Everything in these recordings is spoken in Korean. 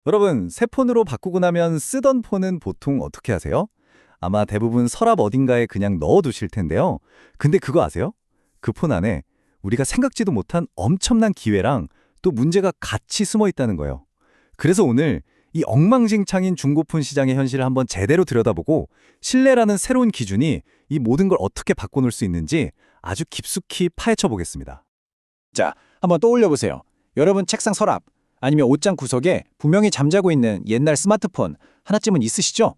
여러분, 새 폰으로 바꾸고 나면 쓰던 폰은 보통 어떻게 하세요? 아마 대부분 서랍 어딘가에 그냥 넣어두실 텐데요. 근데 그거 아세요? 그 폰 안에 우리가 생각지도 못한 엄청난 기회랑 또 문제가 같이 숨어 있다는 거예요. 그래서 오늘 이 엉망진창인 중고폰 시장의 현실을 한번 제대로 들여다보고 신뢰라는 새로운 기준이 이 모든 걸 어떻게 바꿔놓을 수 있는지 아주 깊숙이 파헤쳐 보겠습니다. 자, 한번 떠올려 보세요. 여러분 책상 서랍 아니면 옷장 구석에 분명히 잠자고 있는 옛날 스마트폰 하나쯤은 있으시죠?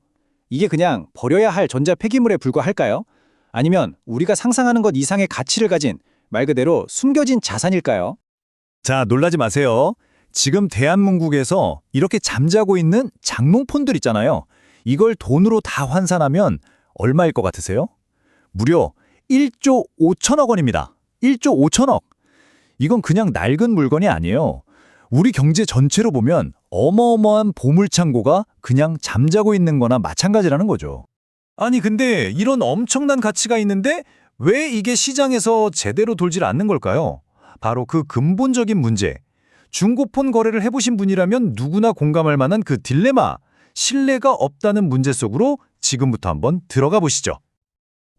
이게 그냥 버려야 할 전자 폐기물에 불과할까요? 아니면 우리가 상상하는 것 이상의 가치를 가진 말 그대로 숨겨진 자산일까요? 자, 놀라지 마세요. 지금 대한민국에서 이렇게 잠자고 있는 장롱폰들 있잖아요. 이걸 돈으로 다 환산하면 얼마일 것 같으세요? 무려 1조 5천억 원입니다. 1조 5천억. 이건 그냥 낡은 물건이 아니에요. 우리 경제 전체로 보면 어마어마한 보물창고가 그냥 잠자고 있는 거나 마찬가지라는 거죠. 아니, 근데 이런 엄청난 가치가 있는데 왜 이게 시장에서 제대로 돌질 않는 걸까요? 바로 그 근본적인 문제. 중고폰 거래를 해보신 분이라면 누구나 공감할 만한 그 딜레마, 신뢰가 없다는 문제 속으로 지금부터 한번 들어가 보시죠.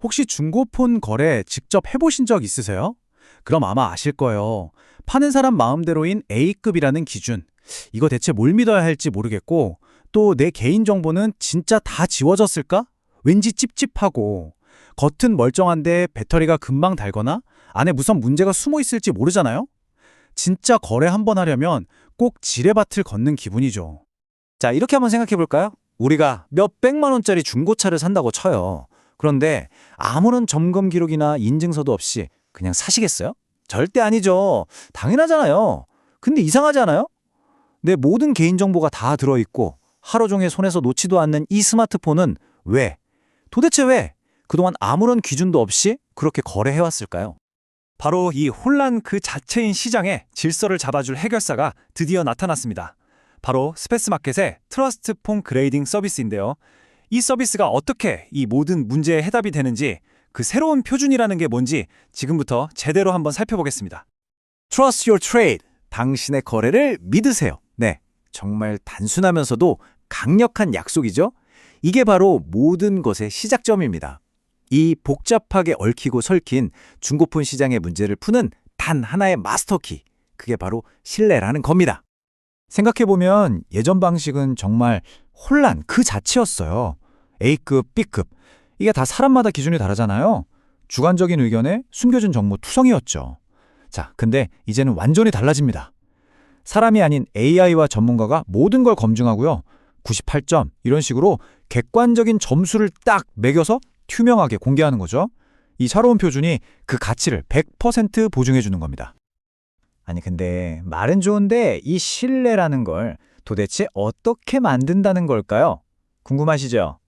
혹시 중고폰 거래 직접 해보신 적 있으세요? 그럼 아마 아실 거예요. 파는 사람 마음대로인 A급이라는 기준. 이거 대체 뭘 믿어야 할지 모르겠고, 또 내 개인정보는 진짜 다 지워졌을까? 왠지 찝찝하고, 겉은 멀쩡한데 배터리가 금방 닳거나 안에 무슨 문제가 숨어 있을지 모르잖아요? 진짜 거래 한번 하려면 꼭 지뢰밭을 걷는 기분이죠. 자, 이렇게 한번 생각해 볼까요? 우리가 몇백만 원짜리 중고차를 산다고 쳐요. 그런데 아무런 점검 기록이나 인증서도 없이 그냥 사시겠어요? 절대 아니죠. 당연하잖아요. 근데 이상하지 않아요? 내 모든 개인정보가 다 들어있고 하루 종일 손에서 놓지도 않는 이 스마트폰은 왜? 도대체 왜? 그동안 아무런 기준도 없이 그렇게 거래해왔을까요? 바로 이 혼란 그 자체인 시장에 질서를 잡아줄 해결사가 드디어 나타났습니다. 바로 스페이스마켓의 트러스트 폰 그레이딩 서비스인데요. 이 서비스가 어떻게 이 모든 문제에 해답이 되는지, 그 새로운 표준이라는 게 뭔지 지금부터 제대로 한번 살펴보겠습니다. Trust your trade. 당신의 거래를 믿으세요. 네, 정말 단순하면서도 강력한 약속이죠? 이게 바로 모든 것의 시작점입니다. 이 복잡하게 얽히고 설킨 중고폰 시장의 문제를 푸는 단 하나의 마스터키. 그게 바로 신뢰라는 겁니다. 생각해보면 예전 방식은 정말 혼란 그 자체였어요. A급, B급. 이게 다 사람마다 기준이 다르잖아요. 주관적인 의견에 숨겨진 정보 투성이었죠. 자, 근데 이제는 완전히 달라집니다. 사람이 아닌 AI와 전문가가 모든 걸 검증하고요. 98점 이런 식으로 객관적인 점수를 딱 매겨서 투명하게 공개하는 거죠. 이 새로운 표준이 그 가치를 100% 보증해 주는 겁니다. 아니 근데 말은 좋은데 이 신뢰라는 걸 도대체 어떻게 만든다는 걸까요? 궁금하시죠?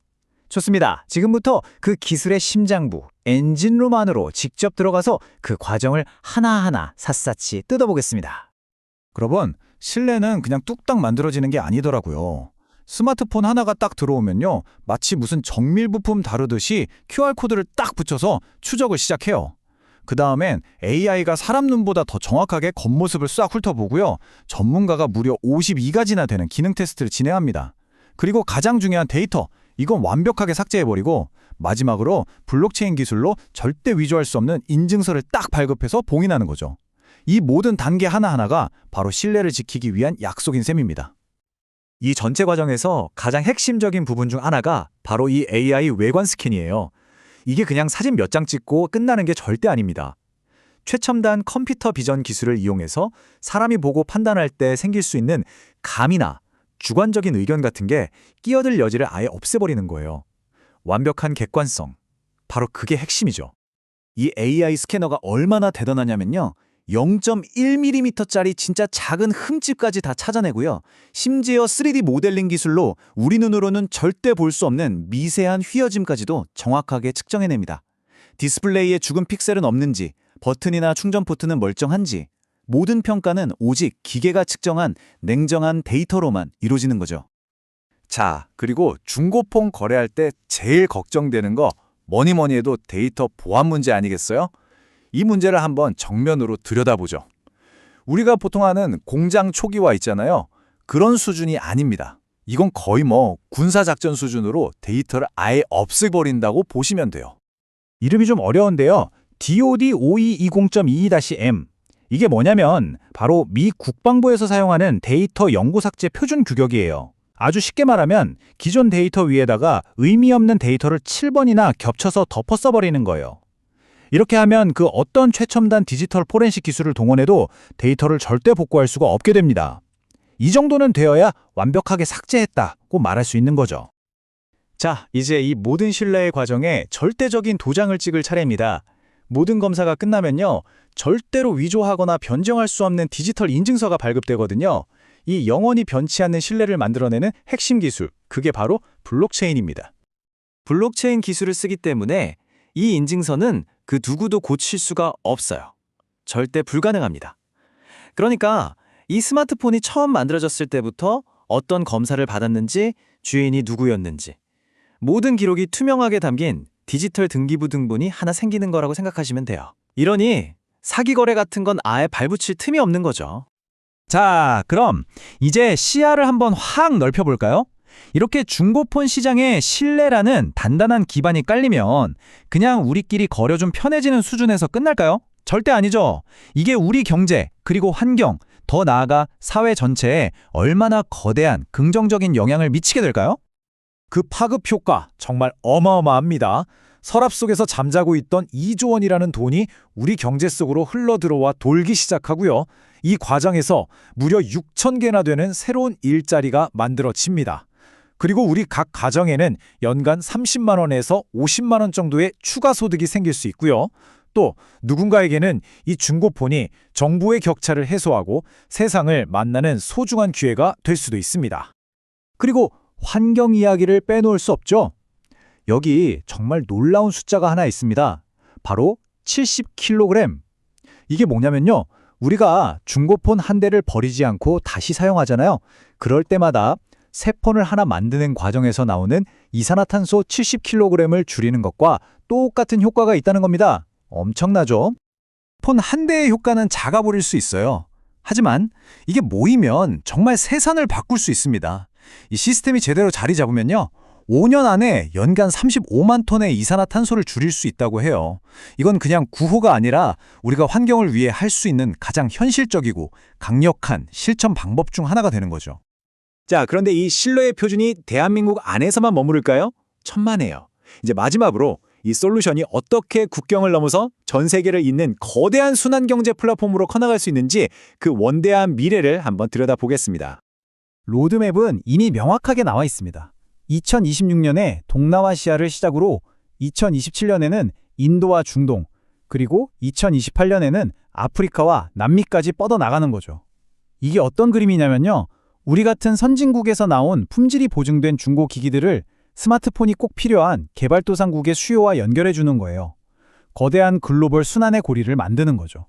좋습니다. 지금부터 그 기술의 심장부, 엔진룸 안으로 직접 들어가서 그 과정을 하나하나 샅샅이 뜯어보겠습니다. 여러분, 신뢰는 그냥 뚝딱 만들어지는 게 아니더라고요. 스마트폰 하나가 딱 들어오면요. 마치 무슨 정밀 부품 다루듯이 QR코드를 딱 붙여서 추적을 시작해요. 그 다음엔 AI가 사람 눈보다 더 정확하게 겉모습을 싹 훑어보고요. 전문가가 무려 52가지나 되는 기능 테스트를 진행합니다. 그리고 가장 중요한 데이터, 이건 완벽하게 삭제해버리고 마지막으로 블록체인 기술로 절대 위조할 수 없는 인증서를 딱 발급해서 봉인하는 거죠. 이 모든 단계 하나하나가 바로 신뢰를 지키기 위한 약속인 셈입니다. 이 전체 과정에서 가장 핵심적인 부분 중 하나가 바로 이 AI 외관 스캔이에요. 이게 그냥 사진 몇 장 찍고 끝나는 게 절대 아닙니다. 최첨단 컴퓨터 비전 기술을 이용해서 사람이 보고 판단할 때 생길 수 있는 감이나 주관적인 의견 같은 게 끼어들 여지를 아예 없애버리는 거예요. 완벽한 객관성. 바로 그게 핵심이죠. 이 AI 스캐너가 얼마나 대단하냐면요. 0.1mm짜리 진짜 작은 흠집까지 다 찾아내고요. 심지어 3D 모델링 기술로 우리 눈으로는 절대 볼 수 없는 미세한 휘어짐까지도 정확하게 측정해냅니다. 디스플레이에 죽은 픽셀은 없는지, 버튼이나 충전 포트는 멀쩡한지, 모든 평가는 오직 기계가 측정한 냉정한 데이터로만 이루어지는 거죠. 자, 그리고 중고폰 거래할 때 제일 걱정되는 거 뭐니 해도 데이터 보안 문제 아니겠어요? 이 문제를 한번 정면으로 들여다보죠. 우리가 보통 하는 공장 초기화 있잖아요. 그런 수준이 아닙니다. 이건 거의 군사작전 수준으로 데이터를 아예 없애버린다고 보시면 돼요. 이름이 좀 어려운데요. DoD5220.22-M. 이게 뭐냐면 바로 미 국방부에서 사용하는 데이터 연구 삭제 표준 규격이에요. 아주 쉽게 말하면 기존 데이터 위에다가 의미 없는 데이터를 7번이나 겹쳐서 덮어 써버리는 거예요. 이렇게 하면 그 어떤 최첨단 디지털 포렌식 기술을 동원해도 데이터를 절대 복구할 수가 없게 됩니다. 이 정도는 되어야 완벽하게 삭제했다고 말할 수 있는 거죠. 자, 이제 이 모든 신뢰의 과정에 절대적인 도장을 찍을 차례입니다. 모든 검사가 끝나면요, 절대로 위조하거나 변경할 수 없는 디지털 인증서가 발급되거든요. 이 영원히 변치 않는 신뢰를 만들어내는 핵심 기술, 그게 바로 블록체인입니다. 블록체인 기술을 쓰기 때문에 이 인증서는 그 누구도 고칠 수가 없어요. 절대 불가능합니다. 그러니까 이 스마트폰이 처음 만들어졌을 때부터 어떤 검사를 받았는지, 주인이 누구였는지 모든 기록이 투명하게 담긴 디지털 등기부 등본이 하나 생기는 거라고 생각하시면 돼요. 이러니 사기 거래 같은 건 아예 발붙일 틈이 없는 거죠. 자, 그럼 이제 시야를 한번 확 넓혀볼까요? 이렇게 중고폰 시장에 신뢰라는 단단한 기반이 깔리면 그냥 우리끼리 거래 좀 편해지는 수준에서 끝날까요? 절대 아니죠. 이게 우리 경제, 그리고 환경, 더 나아가 사회 전체에 얼마나 거대한 긍정적인 영향을 미치게 될까요? 그 파급 효과 정말 어마어마합니다. 서랍 속에서 잠자고 있던 2조 원이라는 돈이 우리 경제 속으로 흘러들어와 돌기 시작하고요. 이 과정에서 무려 6,000개나 되는 새로운 일자리가 만들어집니다. 그리고 우리 각 가정에는 연간 30만 원에서 50만 원 정도의 추가 소득이 생길 수 있고요. 또 누군가에게는 이 중고폰이 정보의 격차를 해소하고 세상을 만나는 소중한 기회가 될 수도 있습니다. 그리고 환경 이야기를 빼놓을 수 없죠. 여기 정말 놀라운 숫자가 하나 있습니다. 바로 70kg. 이게 뭐냐면요, 우리가 중고폰 한 대를 버리지 않고 다시 사용하잖아요. 그럴 때마다 새 폰을 하나 만드는 과정에서 나오는 이산화탄소 70kg을 줄이는 것과 똑같은 효과가 있다는 겁니다. 엄청나죠? 폰 한 대의 효과는 작아 보일 수 있어요. 하지만 이게 모이면 정말 세상을 바꿀 수 있습니다. 이 시스템이 제대로 자리 잡으면요, 5년 안에 연간 35만 톤의 이산화탄소를 줄일 수 있다고 해요. 이건 그냥 구호가 아니라 우리가 환경을 위해 할 수 있는 가장 현실적이고 강력한 실천 방법 중 하나가 되는 거죠. 자, 그런데 이 신뢰의 표준이 대한민국 안에서만 머무를까요? 천만에요. 이제 마지막으로 이 솔루션이 어떻게 국경을 넘어서 전 세계를 잇는 거대한 순환경제 플랫폼으로 커나갈 수 있는지 그 원대한 미래를 한번 들여다보겠습니다. 로드맵은 이미 명확하게 나와 있습니다. 2026년에 동남아시아를 시작으로 2027년에는 인도와 중동, 그리고 2028년에는 아프리카와 남미까지 뻗어나가는 거죠. 이게 어떤 그림이냐면요, 우리 같은 선진국에서 나온 품질이 보증된 중고 기기들을 스마트폰이 꼭 필요한 개발도상국의 수요와 연결해주는 거예요. 거대한 글로벌 순환의 고리를 만드는 거죠.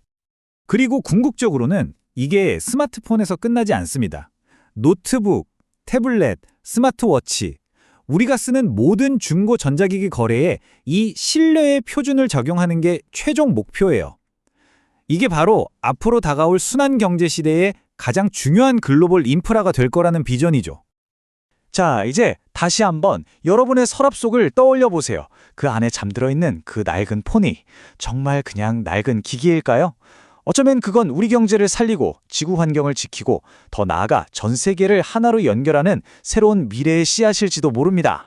그리고 궁극적으로는 이게 스마트폰에서 끝나지 않습니다. 노트북, 태블릿, 스마트워치, 우리가 쓰는 모든 중고 전자기기 거래에 이 신뢰의 표준을 적용하는 게 최종 목표예요. 이게 바로 앞으로 다가올 순환 경제 시대의 가장 중요한 글로벌 인프라가 될 거라는 비전이죠. 자, 이제 다시 한번 여러분의 서랍 속을 떠올려 보세요. 그 안에 잠들어 있는 그 낡은 폰이 정말 그냥 낡은 기기일까요? 어쩌면 그건 우리 경제를 살리고 지구 환경을 지키고 더 나아가 전 세계를 하나로 연결하는 새로운 미래의 씨앗일지도 모릅니다.